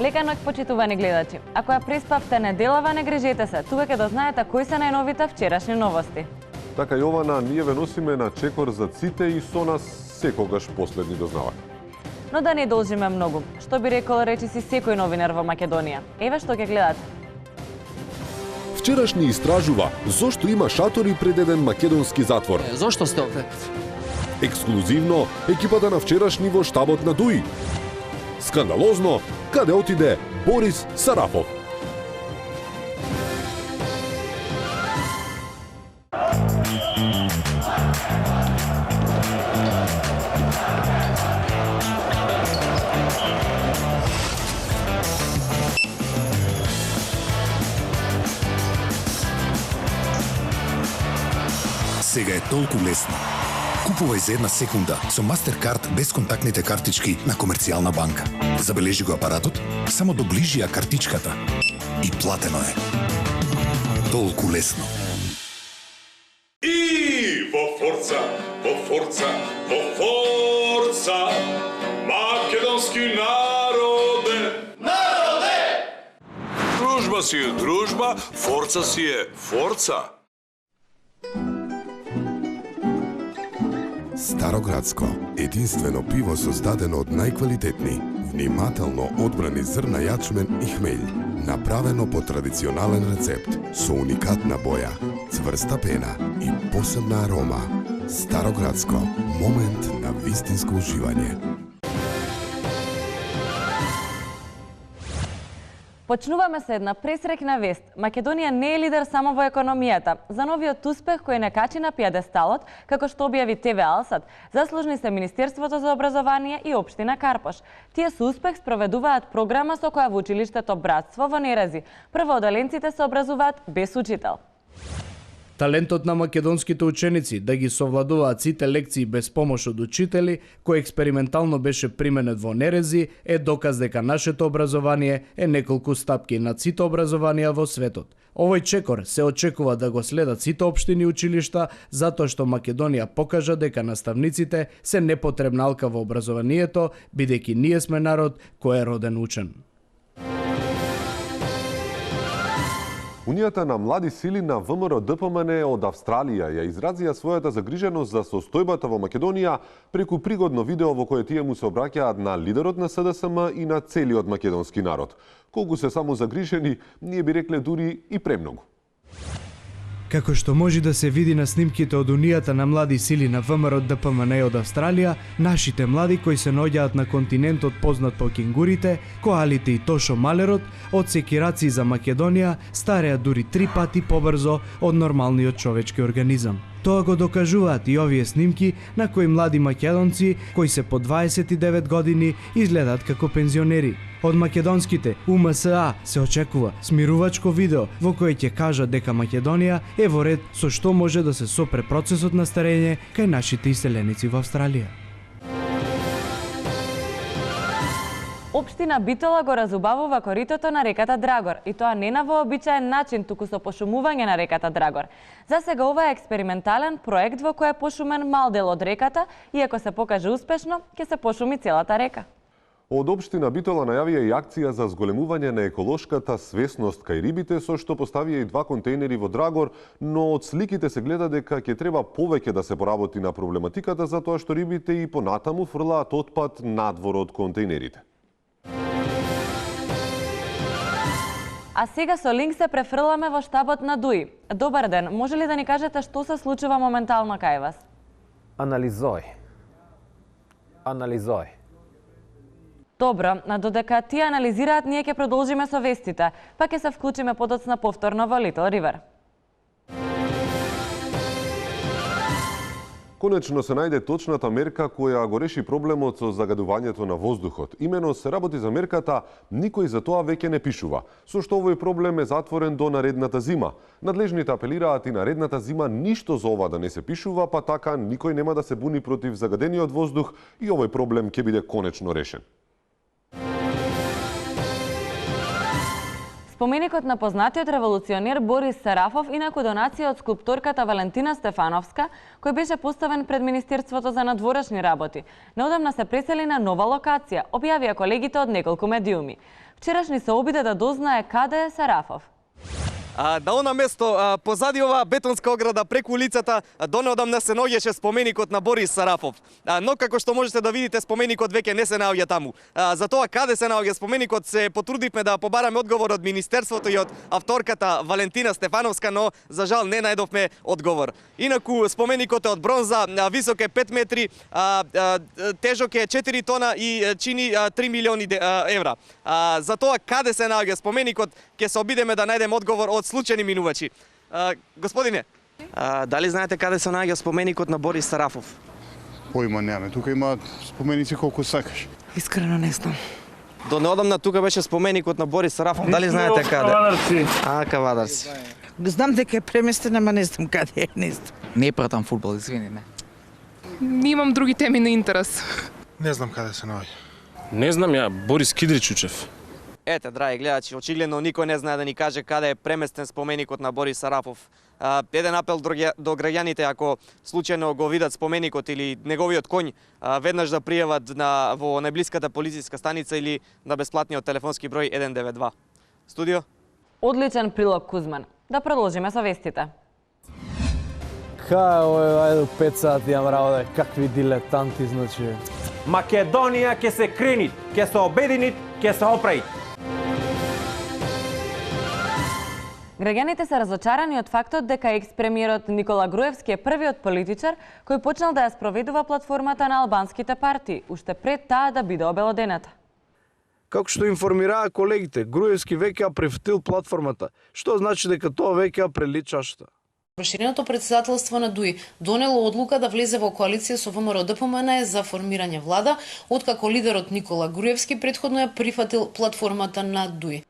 Лека ноќ, почитувани гледачи. Ако ја преспавте неделава, не грижете се. Тука ќе дознаете кои се најновите вчерашни новости. Така, Јована, ние ве носиме на чекор за ците и со нас секогаш последни дознавања. Но да не должиме многу. Што би рекол речиси секој новинар во Македонија. Еве што ќе гледате. Вчерашни истражува зошто има шатори пред еден македонски затвор. Зошто сте овде? Ексклузивно, екипата на вчерашни во штабот на ДУИ. Скандалозно, каде отиде Борис Сарафов. Сега е толку лесно. Купувај за една секунда со Mastercard без контактните картички на Комерцијална банка. Забележи го апаратот, само доближи ја картичката и платено е. Толку лесно. И во Форца, македонски народе! Дружба си е дружба, Форца си е Форца. Староградско, единствено пиво создадено од најквалитетни, внимателно одбрани зрна јачмен и хмелј, направено по традиционален рецепт, со уникатна боја, цврста пена и посебна арома. Староградско, момент на вистинско уживање. Почнуваме со една пресрекна вест. Македонија не е лидер само во економијата. За новиот успех кој не качи на пиедесталот, како што објави ТВ Алсат, заслужни се Министерството за образование и Општина Карпош. Тие со успех спроведуваат програма со која во училиштето Братство во Нерези првооделенците се образуваат без учител. Талентот на македонските ученици да ги совладуваат сите лекции без помош од учители, кој експериментално беше применет во Нерези, е доказ дека нашето образование е неколку стапки над сите образованија во светот. Овој чекор се очекува да го следат сите општини и училишта, затоа што Македонија покажа дека наставниците се непотребна алка во образованието, бидејќи ние сме народ кој е роден учен. Унијата на млади сили на ВМРО ДПМН од Австралија ја изразија својата загриженост за состојбата во Македонија преку пригодно видео во кое тие му се обраќаат на лидерот на СДСМ и на целиот македонски народ. Колку се само загрижени, ние би рекле дури и премногу. Како што може да се види на снимките од Унијата на млади сили на ВМРО ДПМН од Австралија, нашите млади кои се наоѓаат на континентот познат по кенгурите, коалите и тошо малерот, од секираци за Македонија, стареат дури 3 пати побрзо од нормалниот човечки организам. Тоа го докажуваат и овие снимки на кои млади македонци, кои се по 29 години, изгледаат како пензионери. Од македонските УМСА се очекува смирувачко видео во кое ќе кажат дека Македонија е во ред со што може да се сопре процесот на старење кај нашите иселеници во Австралија. Општина Битола го разубавува коритото на реката Драгор, и тоа не на вообичаен начин, туку со пошумување на реката Драгор. За сега ова е експериментален проект во кој е пошумен мал дел од реката и ако се покаже успешно, ќе се пошуми целата река. Од Општина Битола најавија и акција за зголемување на еколошката свесност кај рибите, со што поставија и 2 контейнери во Драгор, но од сликите се гледа дека ќе треба повеќе да се поработи на проблематиката затоа што рибите и понатаму фрлаат отпад надвор од контейнерите. А сега со линк се префрламе во штабот на ДУИ. Добар ден, може ли да ни кажете што се случува моментално кај вас? Анализој. Добро, додека тие анализираат, ние ќе продолжиме со вестите, па ќе се вклучиме подоцна повторно во Литл Ривер. Конечно се најде точната мерка која го реши проблемот со загадувањето на воздухот. Имено се работи за мерката, никој за тоа веќе не пишува, со што овој проблем е затворен до наредната зима. Надлежните апелираат и наредната зима ништо за ова да не се пишува, па така никој нема да се буни против загадениот воздух и овој проблем ќе биде конечно решен. Споменикот на познатиот револуционер Борис Сарафов инаку донација од скулпторката Валентина Стефановска, кој беше поставен пред Министерството за надворешни работи. Неодамна се пресели на нова локација, објавија колегите од неколку медиуми. Вчерашни се обиде да дознае каде е Сарафов. На она место, позади оваа бетонска ограда преку улицата, донеодамна се наоѓаше споменикот на Борис Сарафов. Но како што можете да видите, споменикот веќе не се наоѓа таму. За тоа каде се наоѓа споменикот се потрудивме да побараме одговор од Министерството и од авторката Валентина Стефановска, но за жал не најдовме одговор. Инаку споменикот е од бронза, висок е 5 метри, тежок е 4 тона и чини 3 милиони евра. За тоа каде се наоѓа споменикот ќе се обидеме да најдеме одговор од случајни минувачи. Господине, дали знаете каде се наоѓа споменикот на Борис Сарафов? Појма немаме, тука има споменици колку сакаш. Искрено не знам. До неодамна тука беше споменикот на Борис Сарафов. Дали знаете каде? Кавадарци. Кавадарци. Знам дека е преместен, ама не знам каде е, не знам. Не пратам фудбал, извини, не. Немам други теми на интерес. Не знам каде се наоѓа. Не знам ја, Борис Кидричучев. Ете, драги гледачи, очигледно никој не знае да ни каже каде е преместен споменикот на Борис Сарафов. Еден апел до граѓаните, ако случајно го видат споменикот или неговиот коњ, веднаш да пријават во најблиската полициска станица или на бесплатниот телефонски број 192. Студио? Одличен прилог, Кузман. Да продолжиме со вестите. Ајде 5 сати јам работа, какви дилетанти, значи. Македонија ќе се кренит, ќе се обединит, ќе се оправит. Граѓаните се разочарани од фактот дека екс-премиерот Никола Груевски е првиот политичар кој почнал да ја спроведува платформата на албанските партии, уште пред таа да биде обелодената. Како што информираа колегите, Груевски веќе ја префтил платформата, што значи дека тоа веќе ја прели чашата. Проширеното председателство на ДУИ донело одлука да влезе во коалиција со ВМРО-ДПМН за формирање влада, откако лидерот Никола Груевски претходно ја прифатил платформата на ДУИ.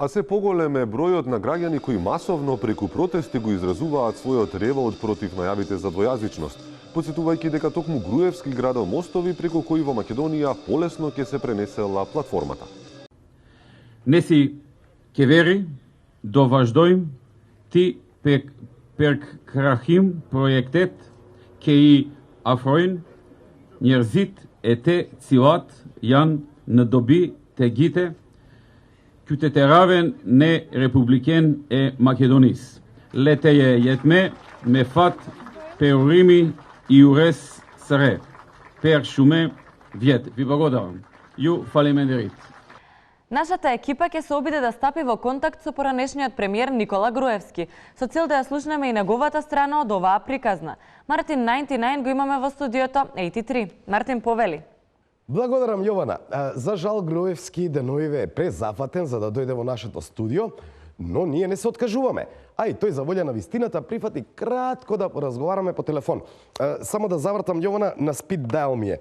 А се поголем е бројот на граѓани кои масовно преку протести го изразуваат својот револт против најавите за двојазичност, подсетувајќи дека токму Груевски градел мостови преку кои во Македонија полесно ќе се пренесела платформата. Неси ке вери до важдоим ти перкрахим проектет ке и афроин нерзит ете цилат јан надоби тегите Кютетеравен не републикен е Македонис. Летеје јетме мефат перурими и урес саре. Пер шуме вјет. Ви благодарам. Ју фалимендерит. Нашата екипа ќе се обиде да стапи во контакт со поранешниот премиер Никола Груевски, со цел да ја слушнеме и неговата страна од оваа приказна. Мартин 99 го имаме во студиото 83. Мартин, повели. Благодарам, Јована. За жал, Груевски деновиве е презафатен за да дојде во нашето студио, но ние не се откажуваме. А и тој за волја на вистината прифати кратко да разговараме по телефон. Само да завртам, Јована, на спид дайл ми е.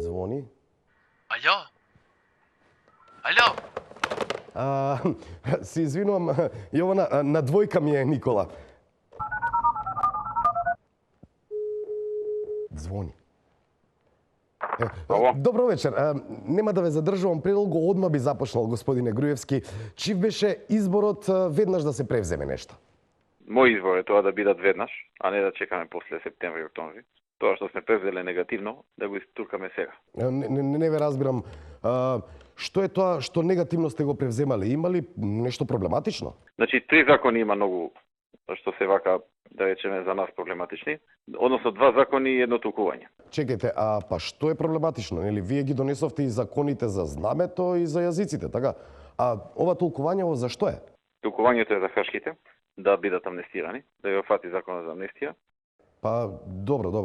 Звони. Алјо? Алјо? Се извинувам, Јована, на двојка ми е Никола. Звони. Добро вечер. Нема да ве задржувам предолго, одма би започнал, господине Груевски. Чив беше изборот веднаш да се превземе нешто? Мој избор е тоа да бидат веднаш, а не да чекаме после септември и октомври. Тоа што сме превзеле негативно, да го истуркаме сега. Не ве разбирам. Што е тоа што негативно сте го превземале? Имали нешто проблематично? Значи, 3 закони има многу што се вака, да речеме, за нас проблематични. Односно, 2 закони и едно толкување. Чекајте, па што е проблематично? Нели вие ги донесовте и законите за знамето и за јазиците, така? А ова толкување за што е? Толкувањето е за хашките, да бидат амнестирани, да ја фати законот за амнестија. Па, добро.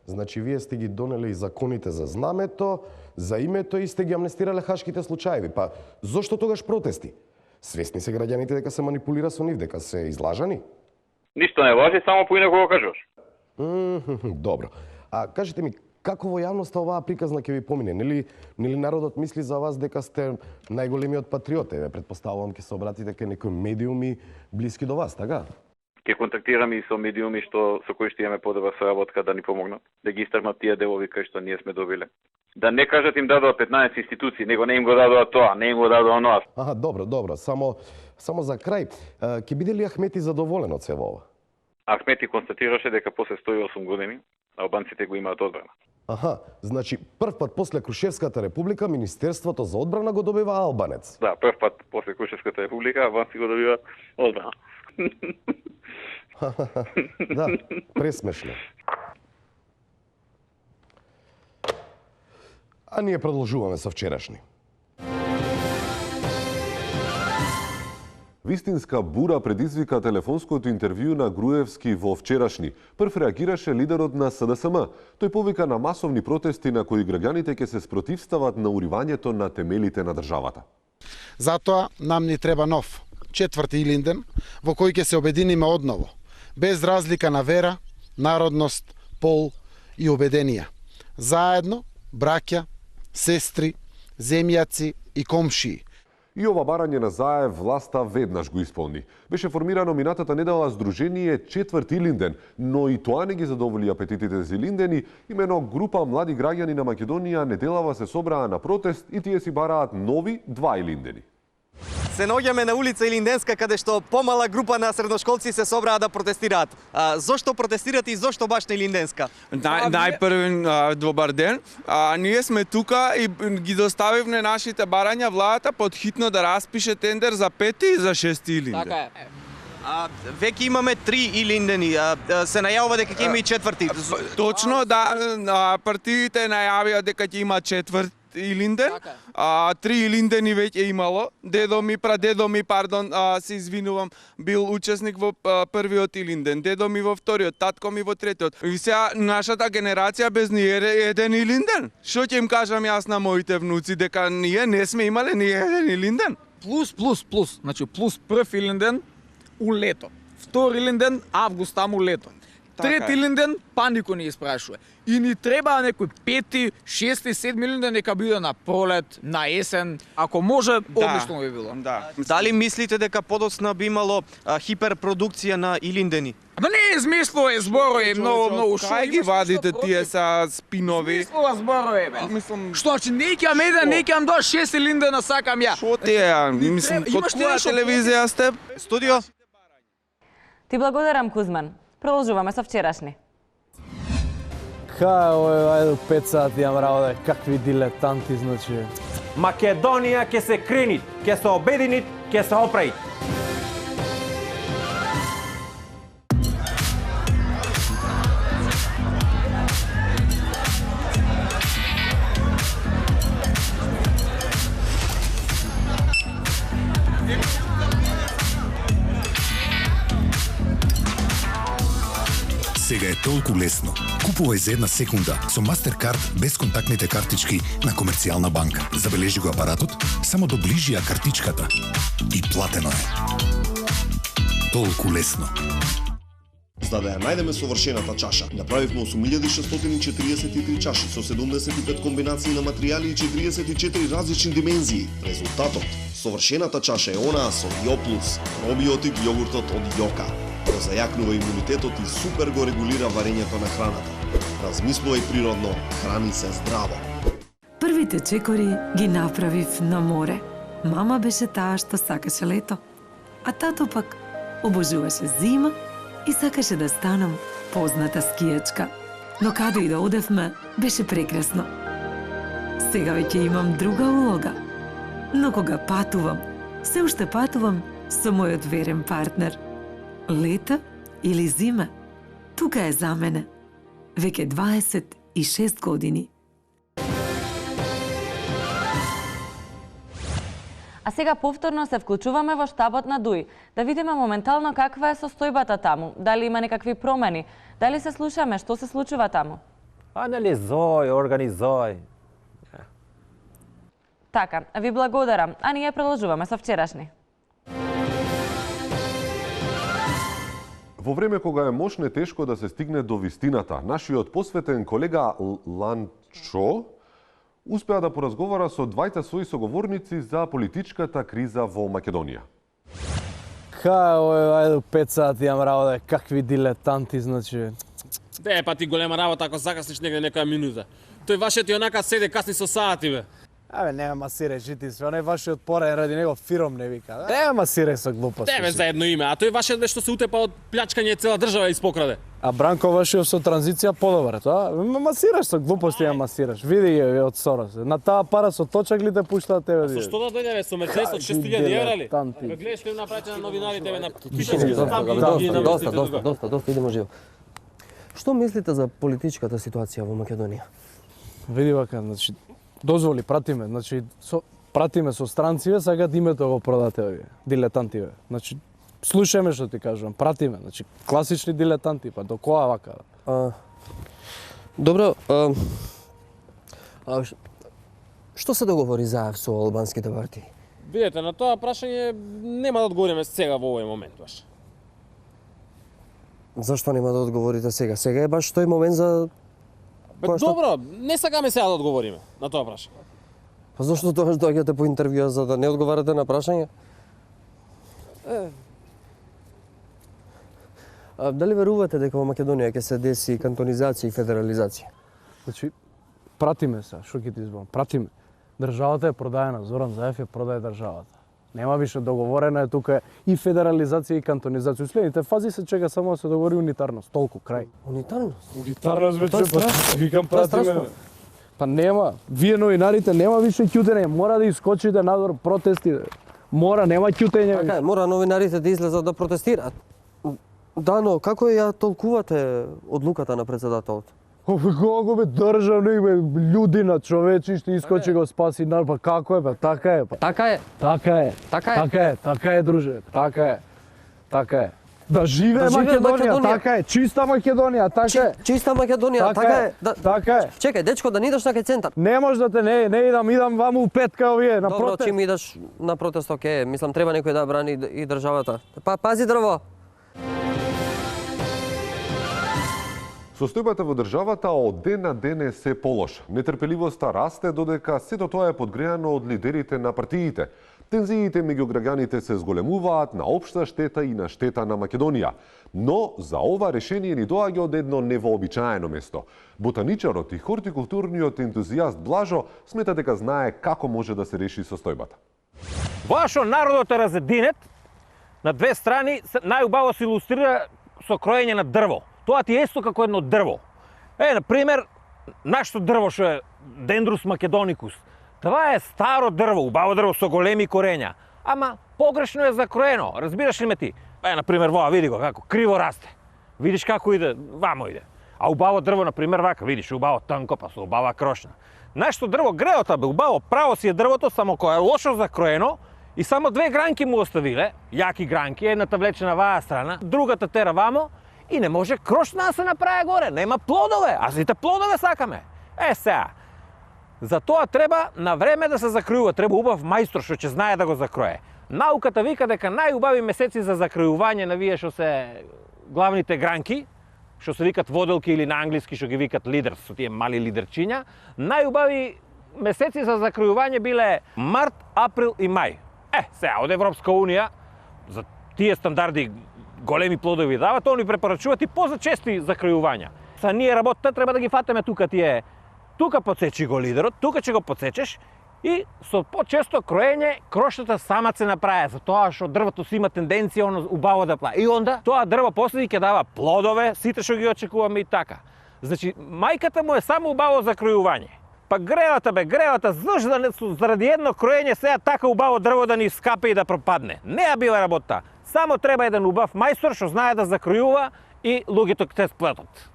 Значи, вие сте ги донели и законите за знамето, за името и сте ги амнестирале хашките случаеви. Па, зошто тогаш протести? Свесни се граѓаните дека се манипулира со нив, дека се излажани? Ништо не лажи, само поинаку го кажуваш. Добро. А кажете ми, како во јавноста оваа приказна ќе ви помине? Нели народот мисли за вас дека сте најголемиот патриот? Еве, претпоставувам ќе се обратите кај некои медиуми блиски до вас, така? Ќе контактираме и со медиуми со кои што имаме подобра соработка да ни помогнат, да ги истрмат тие делови кои што ние сме добиле. Да не кажат им дадоа 15 институции, него не им го дадоа тоа, не им го дадоа оноа. Аха, добро. Само за крај, ќе биде ли Ахмети задоволен од сево ова? Ахмети констатираше дека после 108 години албанците го имаат одбрана. Аха, значи прв пат после Крушевската република Министерството за одбрана го добива албанец. Да, прв пат после Крушевската република албанци го добива одбрана. Да, пресмешно. А ние продолжуваме со вчерашни. Вистинска бура предизвика телефонското интервју на Груевски во вчерашни. Прв реагираше лидерот на СДСМ. Тој повика на масовни протести на кои граѓаните ќе се спротивстават на уривањето на темелите на државата. Затоа нам ни треба нов, четврти Илинден, во кој ќе се обединиме одново, без разлика на вера, народност, пол и убеденија. Заедно, браќа, сестри, земјаци и комшии. И ова барање на Заев власта веднаш го исполни. Беше формирано минатата недела Сдружение Четврти Илинден, но и тоа не ги задоволи апетитите за Илиндени. Имено група млади граѓани на Македонија неделава се собраа на протест и тие си бараат нови 2 Илиндени. Се наоѓаме на улица Илинденска, каде што помала група на средношколци се собраа да протестираат. Зошто протестирате и зошто баш на Илинденска? Најпрвен добар ден. Ние сме тука и ги доставивме нашите барања владата под хитно да распише тендер за 5 и за 6 Илинден. Така е. Веќе имаме 3 Илиндени, се најавува дека ќе има и четврти. Точно, да, партиите најавија дека ќе има четврти Илинден, 3 Илиндени веќе имало. Дедо ми, се извинувам, бил учесник во првиот Илинден, дедо ми во вториот, татко ми во третиот. И сега нашата генерација без ни еден Илинден. Што ќе им кажам јас на моите внуци, дека ние не сме имале ни еден Илинден? Плюс. Значи плюс прв Илинден у лето. Втор Илинден август таму лето. Трети Илинден па никој не испрашува. И ни треба некој 5, 6, 7 Илинден нека биде на пролет, на есен, ако може, одлично би било. Дали мислите дека подоцна би имало хиперпродукција на Илиндени? Ама не измислува зборови, многу шо. Кај ги вадите тие са спинови? Измислува зборови, бе. Што, че некам еден, некам до 6 Илиндена сакам ја. Шо тие, мислам, код која телевизија сте? Студио? Ти благодарам, Кузман. Продолжуваме со вчерашни. Ајде 5 сати имам работа, какви дилетанти, значи. Македонија ќе се кренит, ќе се обединит, ќе се оправит. Сега е толку лесно. Купувај за една секунда со Mastercard без контактните картички на Комерцијална банка. Забележи го апаратот, само доближи ја картичката и платено е. Толку лесно. За да ја најдеме совршената чаша, направивме 8643 чаши со 75 комбинации на материјали и 44 различни димензии. Резултатот, совршената чаша е онаа со Јо+, пробиотик јогуртот од Јока. Го зајакнува имунитетот и супер го регулира варењето на храната. Размислувај природно, храни се здраво. Првите чекори ги направив на море. Мама беше таа што сакаше лето, а тато пак обожуваше зима и сакаше да станам позната скијачка. Но каде и да одевме, беше прекрасно. Сега веќе имам друга улога. Но кога патувам, се уште патувам со мојот верен партнер. Лета или зима, тука е за мене. Веќе 26 години. А сега повторно се вклучуваме во штабот на ДУИ, да видиме моментално каква е состојбата таму, дали има некакви промени, дали се слушаме што се случува таму. Анализој, организој. Така, ви благодарам, а ние продолжуваме со вчерашни. Во време кога е мошне тешко да се стигне до вистината, нашиот посветен колега Ланчо успеа да поразговара со двајца своји соговорници за политичката криза во Македонија. Ајде 5 сати имам работа, какви дилетанти, значи. Па ти голема работа ако закасниш негде некоја минута. Тој вашиот и онака седе касни со сати, бе. Абе, нема масиреш и ти све, оној вашиот порен ради него фиром не вика. Нема масиреш со глупости. Тебе за едно име, а тој вашиот бе што се утепа од плячкање цела држава испокраде. А Бранко вашиот со транзиција подобар, тоа? Масираш со глупости, ја масираш. Види ја од Сорос. На таа пара со точакли те пуштаат тебе. Со што да дојде бе со Мерцедес од 6000 евра ли? Бе гледаш што им направите на новинарите бе на пишачки за тамки. Доста, идемо живо. Што мислите за политичката ситуација во Македонија? Види вака, значи дозволи пратиме, значи пратиме со странциве, сакаат името го продате овие дилетантиве. Значи слушаме што ти кажувам, пратиме, значи класични дилетанти, па до која вака? Добро, што се договори заев со албанските партии? Видете, на тоа прашање нема да одговориме сега во овој момент баш. Зашто нема да одговорите сега? Сега е баш тој момент за... Добро, не сакаме сега да одговориме на тоа прашање. Па зашто тогаш доаѓате по интервјуа за да не одговарате на прашање? Дали верувате дека во Македонија ќе се деси кантонизација и федерализација? Значи, пратиме се, што ќе ти избавам, пратиме. Државата е продаена, Зоран Заев ја продаде државата. Нема више договорено е тука и федерализација и кантонизација. Следните фази се чека само да се договори унитарност, толку крај. Унитарност? Унитарност вече, викам пратиме. Па нема, вие новинарите нема више ќутење, мора да искочите надвор протести. Мора, нема ќутење. Така е, мора новинарите да излезат да протестираат. Да, но како ја толкувате одлуката на председателот? Како бе државник бе, људина, човечиште, искочи го спаси нар, па како е бе, така е. Така е. Така е, друже, така е. Да живее Македонија, така е, чиста Македонија, така е. Чиста Македонија, така е. Така е. Чекај, дечко, да не идеш на кај центар. Не може да те не идам ваму у петка овие на протест. Добро, чим идеш на протест, окей, мислам треба некој да брани и државата. Па пази дрво. Состојбата во државата од ден на ден е се полоша. Нетрпеливоста расте додека сето тоа е подгреано од лидерите на партиите. Тензиите меѓу граѓаните се зголемуваат на општа штета и на штета на Македонија. Но за ова решение ни доаѓа од едно невообичаено место. Ботаничарот и хортикултурниот ентузијаст Блажо смета дека знае како може да се реши состојбата. Вашо народот е разединет, на две страни најубаво се илустрира со кроење на дрво. Тоа ти е исто како едно дрво. На пример, нашето дрво што е Дендрус македоникус. Тоа е старо дрво, убаво дрво со големи корења, ама погрешно е закроено. Разбираш ли ме ти? На пример, воа, види го како криво расте. Видиш како иде, вамо иде. А убаво дрво, на пример, вака, видиш, убаво тонко, па со убава крошна. Нашето дрво греота бе, убаво право си е дрвото, само кое е лошо закроено и само две гранки му оставиле, јаки гранки, едната влече на ваа страна, другата тера вамо, и не може крошна да се направи горе, нема плодове, а сите плодове сакаме. Сега, за тоа треба на време да се закројува, треба убав мајстор што ќе знае да го закрое. Науката вика дека најубави месеци за закројување на вие што се главните гранки, што се викат воделки или на англиски што ги викат лидерс, со тие мали лидерчиња, најубави месеци за закројување биле март, април и мај. Сега, од Европска Унија, за тие стандарди големи плодови дават, они препорачуваат и позачести закројувања. Са ние работата треба да ги фатеме тука тие. Тука подсечи го лидерот, тука ќе го подсечеш и со почесто кроење крошната сама се направи, затоа што дрвото си има тенденција убаво да плае. И онда тоа дрво после ќе дава плодове, сите што ги очекуваме и така. Значи, мајката му е само убаво закројување. Па гревата, зашто заради едно кроење сега така убаво дрво да ни скапе и да пропадне. Не ја била работа. Само треба еден убав мајстор што знае да закројува и луѓето ќе се сплетат.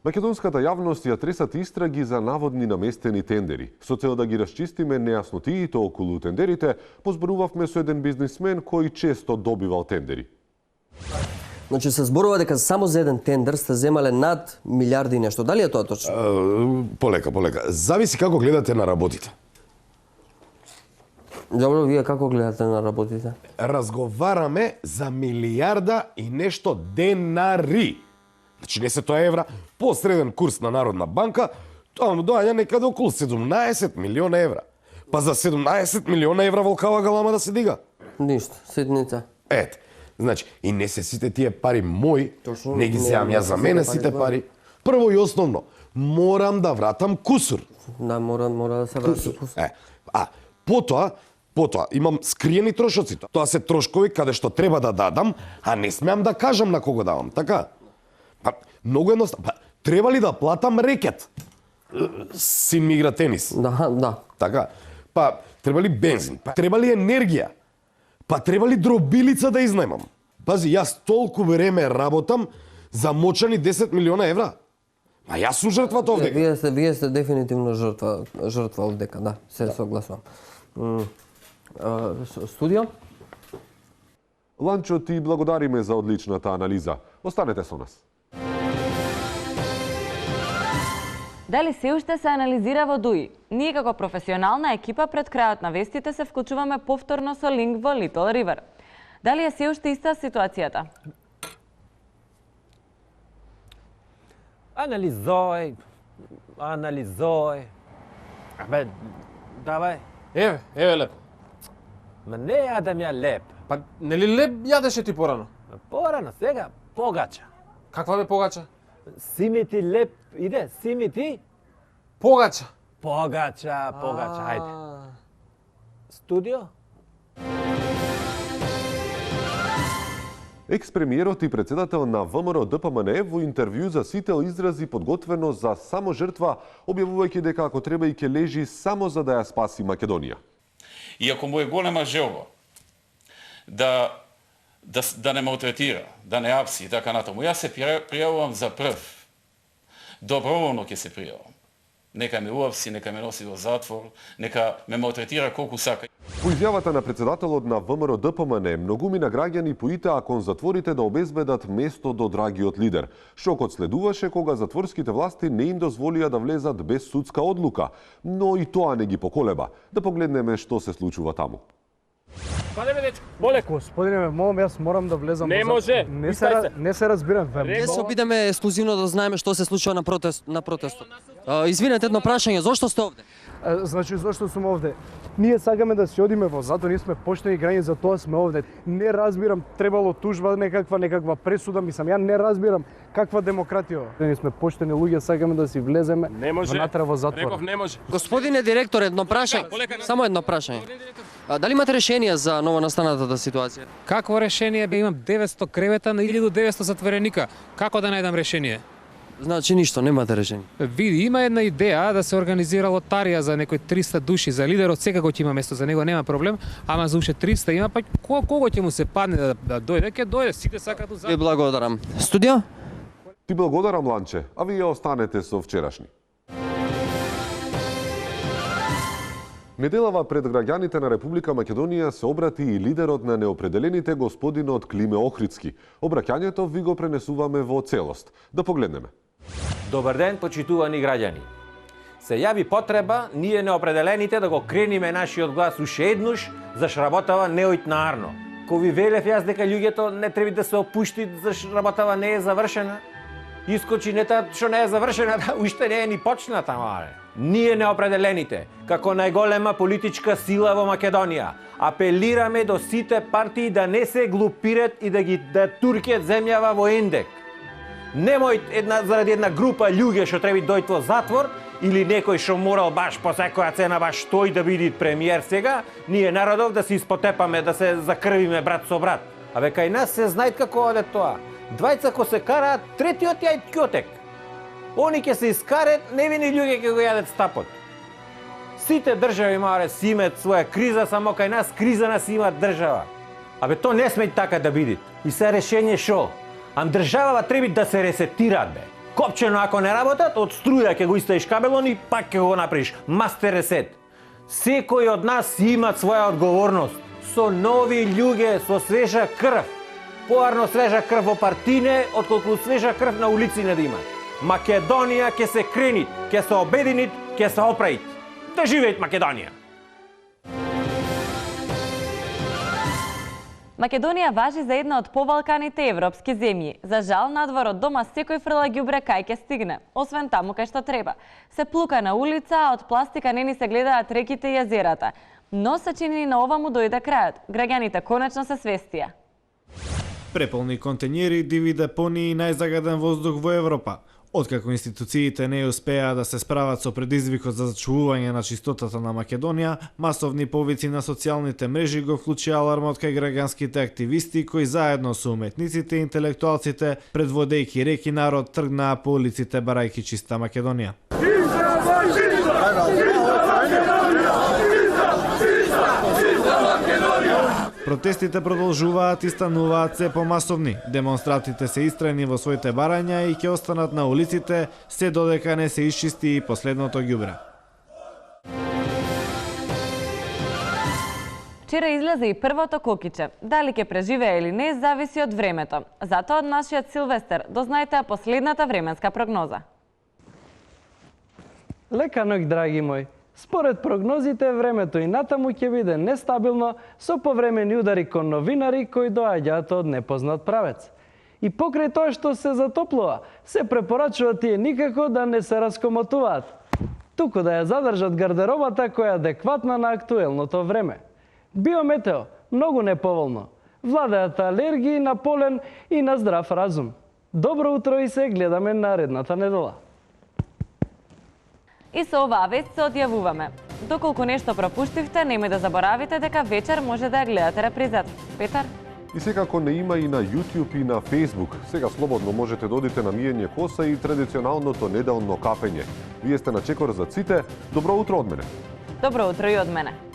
Македонската јавност ја тресат истраги за наводни наместени тендери. Со цел да ги расчистиме нејаснотиите околу тендерите, позборувавме со еден бизнисмен кој често добивал тендери. Значи се зборува дека само за еден тендер сте земале над милиарди и нешто. Дали е тоа точно? Полека. Зависи како гледате на работите. Добро, вие како гледате на работите? Разговараме за милиарда и нешто денари. Значи не се тоа евра, по среден курс на Народна банка, тоа му доаѓа некаде околу 17 милиона евра. Па за 17 милиона евра волкава галама да се дига? Ништо, ситница. Значи, и не се сите тие пари мои, Точно, не ги не, земам не ја се за сите мене пари сите твои. пари. Прво и основно, морам да вратам кусур. Да, мора да се врати кусур. Потоа, имам скриени трошоци. Тоа се трошкови каде што треба да дадам, а не смеам да кажам на кого давам, така? Па, многу едноставно. Па, треба ли да платам рекет? Син ми игра тенис. Да. Така? Па, треба ли бензин? Па, треба ли енергија? Па, треба ли дробилица да изнајмам? Пази, јас толку време работам за мочани 10 милиона евра. А јас сум жртвата овдека. Вие сте дефинитивно жртва овдека, да, се согласувам. Студио? Ланчо, ти благодариме за одличната анализа. Останете со нас. Дали се уште се анализира во ДУИ? Ние како професионална екипа пред крајот на вестите се вклучуваме повторно со линк во Little River. Дали е се уште иста ситуацијата? Анализој. Абе, давај. Еве леп. Ма не јадам ја леп. Па нели леп јадеше ти порано? Порано, сега погача. Каква бе погача? Симити леп иде, симити. Погача. Погача, ајде. Студио? Екс-премиерот и председател на ВМРО ДПМН во интервју за Сител изрази подготвено за само жртва, објавувајќи дека ако треба и ќе лежи само за да ја спаси Македонија. Иако му е голема желба да не малтретира, да не апси и така натаму, јас се пријавувам за прв. Доброволно ќе се пријавам. Нека ме уапси, нека ме носи до затвор, нека ме малтретира колку сака. По изјавата на председателот на ВМРО ДПМН, многумина граѓани поитаа кон затворите да обезбедат место до драгиот лидер. Шокот следуваше кога затворските власти не им дозволија да влезат без судска одлука, но и тоа не ги поколеба. Да погледнеме што се случува таму. Каде бе дечко? Болеко. Господине, молам, јас морам да влезам. Не може. Не се разбирам. Ќе се обидеме ексклузивно да знаеме што се случува на протестот. Извинете, едно прашање, зошто сте овде? Значи, зошто сум овде? Ние сакаме да си одиме во затвор, ние сме поштени граѓани, за тоа сме овде. Не разбирам, требало тужба, некаква пресуда, мислам, ја не разбирам каква демократија. Ние сме поштени луѓе, сакаме да си влеземе внатре во затвор. Реков не може. Господине директор, едно прашање. Само едно прашање. Дали имате решение за новонастанатата ситуација? Какво решение? Имам 900 кревета на 1900 затвореника. Како да најдам решение? Значи ништо, немате решение. Види, има една идеја да се организира лотарија за некои 300 души, за лидерот секако ќе има место за него, нема проблем, ама за уште 300 има, па кого ќе му се падне да дојде, ќе дојде, сите сакаат да Ви благодарам. Студио? Ти благодарам, Ланче, а вие останете со вчерашни. Неделава пред граѓаните на Република Македонија се обрати и лидерот на неопределените господинот Климе Охридски. Обраќањето ви го пренесуваме во целост. Да погледнеме. Добар ден, почитувани граѓани. Се јави потреба ние неопределените да го крениме нашиот глас уште еднуш, заш работава неоитнарно. Ко ви велев јас дека луѓето не треба да се опушти, заш работава не е завршена. Искочи нета што не е завршена, да уште не е ни почната, мале. Ние неопределените, како најголема политичка сила во Македонија, апелираме до сите партии да не се глупират и да туркият земјава во ендек. Немој заради една група луѓе што треба дојдат во затвор или некој што морал баш по секоја цена баш тој да биде премиер сега, ние народов да се испотепаме, да се закрвиме брат со брат. Абе кај нас се знаат како оде тоа. Двајца ко се караат, третиот ја ќотек. Они ќе се искарат, невини луѓе ќе го јадат стапот. Сите држави мале си имаат своја криза, само кај нас криза на си имаат држава. Абе то не сме така да биде. И се решение шо? Ам државава треба да се ресетираат бе. Копчено ако не работат, од струја ќе го истаиш кабелон и пак ќе го направиш. Мастер ресет. Секој од нас има своја одговорност. Со нови луѓе, со свежа крв. Поарно свежа крв во партине, отколку свежа крв на улиците да има. Македонија ќе се кренит, ќе се обединит, ќе се оправит. Да живеет Македонија! Македонија важи за една од побалканите европски земји. За жал, надвор од дома секој фрла ѓубре кај ќе стигне, освен таму кај што треба. Се плука на улица, а од пластика не ни се гледаат реките и јазерата. Но се чини на ова му дојде крајот. Граѓаните конечно се свестија. Преполни контењери, диви депонии и најзагаден воздух во Европа. Откако институциите не успеа да се справат со предизвикот за зачувување на чистотата на Македонија, масовни повици на социјалните мрежи го вклучи алармот кај граѓанските активисти кои заедно со уметниците и интелектуалците, предводејќи реки народ, тргнаа по улиците барајќи чиста Македонија. Протестите продолжуваат и стануваат се помасовни. Демонстрантите се истрајни во своите барања и ќе останат на улиците се додека не се исчисти и последното ѓубре. Вчера излезе и првото кокиче. Дали ќе преживее или не, зависи од времето. Затоа од нашиот Силвестер дознаете последната временска прогноза. Лека ноќ, драги мои. Според прогнозите, времето и натаму ќе биде нестабилно со повремени удари кон новинари кои доаѓаат од непознат правец. И покрај тоа што се затоплува, се препорачува тие никако да не се раскомотуваат, туку да ја задржат гардеробата која е адекватна на актуелното време. Биометео, многу неповолно. Владеат алергии на полен и на здрав разум. Добро утро и се гледаме наредната недела. И со оваа вест се одјавуваме. Доколку нешто пропуштивте, немој да заборавите дека вечер може да ја гледате репризата. Петар? И секако не има и на YouTube и на Facebook. Сега слободно можете да одите на мијење коса и традиционалното неделно капење. Вие сте на Чекор за ците. Добро утро од мене. Добро утро и од мене.